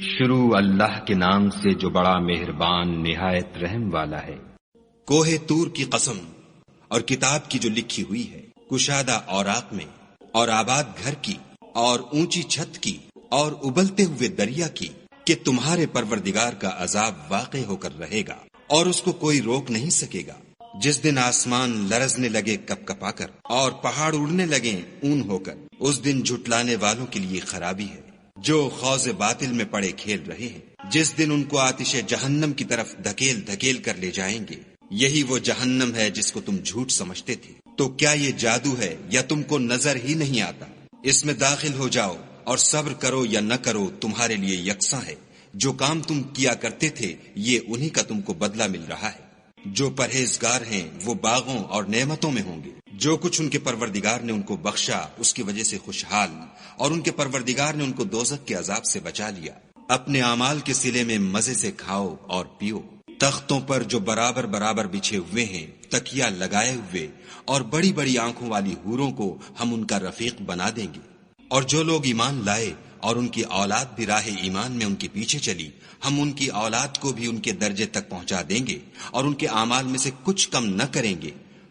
شروع اللہ کے نام سے جو بڑا مہربان نہایت رحم والا ہے۔ کوہ طور کی قسم اور کتاب کی جو لکھی ہوئی ہے، کشادہ اوراق میں، اور آباد گھر کی، اور اونچی چھت کی، اور ابلتے ہوئے دریا کی، کہ تمہارے پروردگار کا عذاب واقع ہو کر رہے گا اور اس کو کوئی روک نہیں سکے گا۔ جس دن آسمان لرزنے لگے کپ کپا کر اور پہاڑ اڑنے لگے اون ہو کر، اس دن جھٹلانے والوں کے لیے خرابی ہے جو خوض باطل میں پڑے کھیل رہے ہیں۔ جس دن ان کو آتش جہنم کی طرف دھکیل دھکیل کر لے جائیں گے، یہی وہ جہنم ہے جس کو تم جھوٹ سمجھتے تھے۔ تو کیا یہ جادو ہے یا تم کو نظر ہی نہیں آتا؟ اس میں داخل ہو جاؤ اور صبر کرو یا نہ کرو تمہارے لیے یکساں ہے۔ جو کام تم کیا کرتے تھے یہ انہی کا تم کو بدلہ مل رہا ہے۔ جو پرہیزگار ہیں وہ باغوں اور نعمتوں میں ہوں گے۔ جو کچھ ان کے پروردگار نے ان کو بخشا اس کی وجہ سے خوشحال، اور ان کے پروردگار نے ان کو دوزخ کے عذاب سے بچا لیا۔ اپنے اعمال کے صلے میں مزے سے کھاؤ اور پیو۔ تختوں پر جو برابر برابر بچھے ہوئے ہیں، تکیا لگائے ہوئے، اور بڑی بڑی آنکھوں والی حوروں کو ہم ان کا رفیق بنا دیں گے۔ اور جو لوگ ایمان لائے اور ان کی اولاد بھی راہ ایمان میں ان کے پیچھے چلی، ہم ان کی اولاد کو بھی ان کے درجے تک پہنچا دیں گے اور ان کے اعمال میں سے کچھ کم نہ کریں گے۔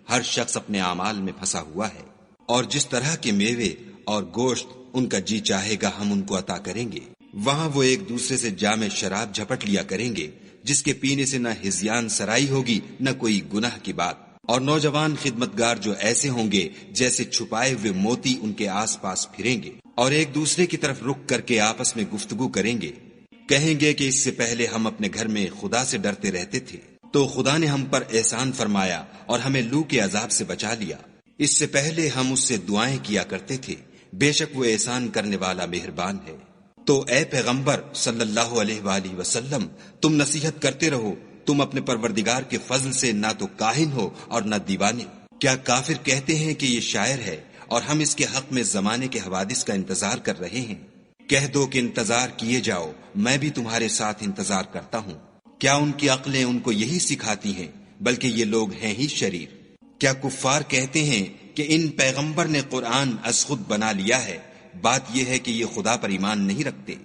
ہر شخص اپنے اعمال میں پھنسا ہوا ہے، اور جس طرح کے میوے اور گوشت ان کا جی چاہے گا ہم ان کو عطا کریں گے۔ وہاں وہ ایک دوسرے سے جام شراب جھپٹ لیا کریں گے، جس کے پینے سے نہ ہذیان سرائی ہوگی نہ کوئی گناہ کی بات۔ اور نوجوان خدمتگار جو ایسے ہوں گے جیسے چھپائے ہوئے موتی ان کے آس پاس پھریں گے، اور ایک دوسرے کی طرف رک کر کے آپس میں گفتگو کریں گے۔ کہیں گے کہ اس سے پہلے ہم اپنے گھر میں خدا سے ڈرتے رہتے تھے، تو خدا نے ہم پر احسان فرمایا اور ہمیں لو کے عذاب سے بچا لیا۔ اس سے پہلے ہم اس سے دعائیں کیا کرتے تھے، بے شک وہ احسان کرنے والا مہربان ہے۔ تو اے پیغمبر صلی اللہ علیہ وآلہ وسلم، تم نصیحت کرتے رہو، تم اپنے پروردگار کے فضل سے نہ تو کاہن ہو اور نہ دیوانے۔ کیا کافر کہتے ہیں کہ یہ شاعر ہے اور ہم اس کے حق میں زمانے کے حوادث کا انتظار کر رہے ہیں؟ کہہ دو کہ انتظار کیے جاؤ، میں بھی تمہارے ساتھ انتظار کرتا ہوں۔ کیا ان کی عقلیں ان کو یہی سکھاتی ہیں؟ بلکہ یہ لوگ ہیں ہی شریر۔ کیا کفار کہتے ہیں کہ ان پیغمبر نے قرآن از خود بنا لیا ہے؟ بات یہ ہے کہ یہ خدا پر ایمان نہیں رکھتے۔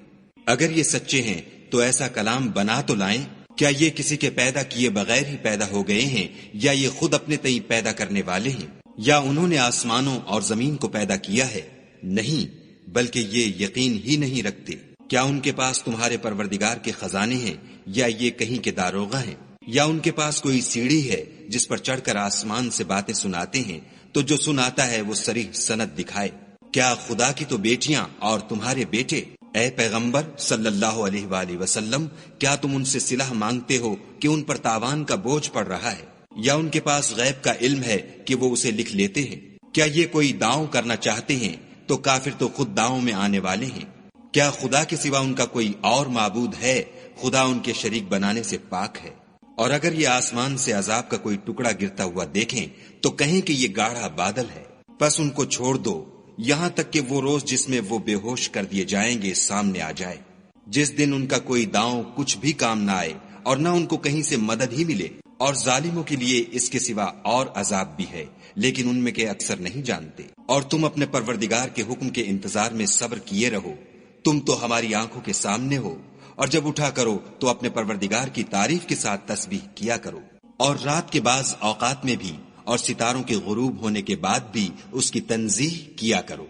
اگر یہ سچے ہیں تو ایسا کلام بنا تو لائیں۔ کیا یہ کسی کے پیدا کیے بغیر ہی پیدا ہو گئے ہیں، یا یہ خود اپنے تئیں پیدا کرنے والے ہیں، یا انہوں نے آسمانوں اور زمین کو پیدا کیا ہے؟ نہیں، بلکہ یہ یقین ہی نہیں رکھتے۔ کیا ان کے پاس تمہارے پروردگار کے خزانے ہیں، یا یہ کہیں کے داروغہ ہیں، یا ان کے پاس کوئی سیڑھی ہے جس پر چڑھ کر آسمان سے باتیں سناتے ہیں؟ تو جو سناتا ہے وہ صریح سند دکھائے۔ کیا خدا کی تو بیٹیاں اور تمہارے بیٹے؟ اے پیغمبر صلی اللہ علیہ وآلہ وسلم، کیا تم ان سے صلح مانگتے ہو کہ ان پر تاوان کا بوجھ پڑ رہا ہے، یا ان کے پاس غیب کا علم ہے کہ وہ اسے لکھ لیتے ہیں؟ کیا یہ کوئی داؤں کرنا چاہتے ہیں تو کافر تو خود داؤں میں آنے والے ہیں۔ کیا خدا کے سوا ان کا کوئی اور معبود ہے؟ خدا ان کے شریک بنانے سے پاک ہے۔ اور اگر یہ آسمان سے عذاب کا کوئی ٹکڑا گرتا ہوا دیکھیں تو کہیں کہ یہ گاڑھا بادل ہے، پس ان کو چھوڑ دو یہاں تک کہ وہ روز جس میں وہ بے ہوش کر دیے جائیں گے سامنے آ جائے، جس دن ان کا کوئی داؤں کچھ بھی کام نہ آئے اور نہ ان کو کہیں سے مدد ہی ملے۔ اور ظالموں کے لیے اس کے سوا اور عذاب بھی ہے، لیکن ان میں کے اکثر نہیں جانتے۔ اور تم اپنے پروردگار کے حکم کے انتظار میں صبر کیے رہو، تم تو ہماری آنکھوں کے سامنے ہو۔ اور جب اٹھا کرو تو اپنے پروردگار کی تعریف کے ساتھ تسبیح کیا کرو، اور رات کے بعض اوقات میں بھی، اور ستاروں کے غروب ہونے کے بعد بھی اس کی تنزیہ کیا کرو۔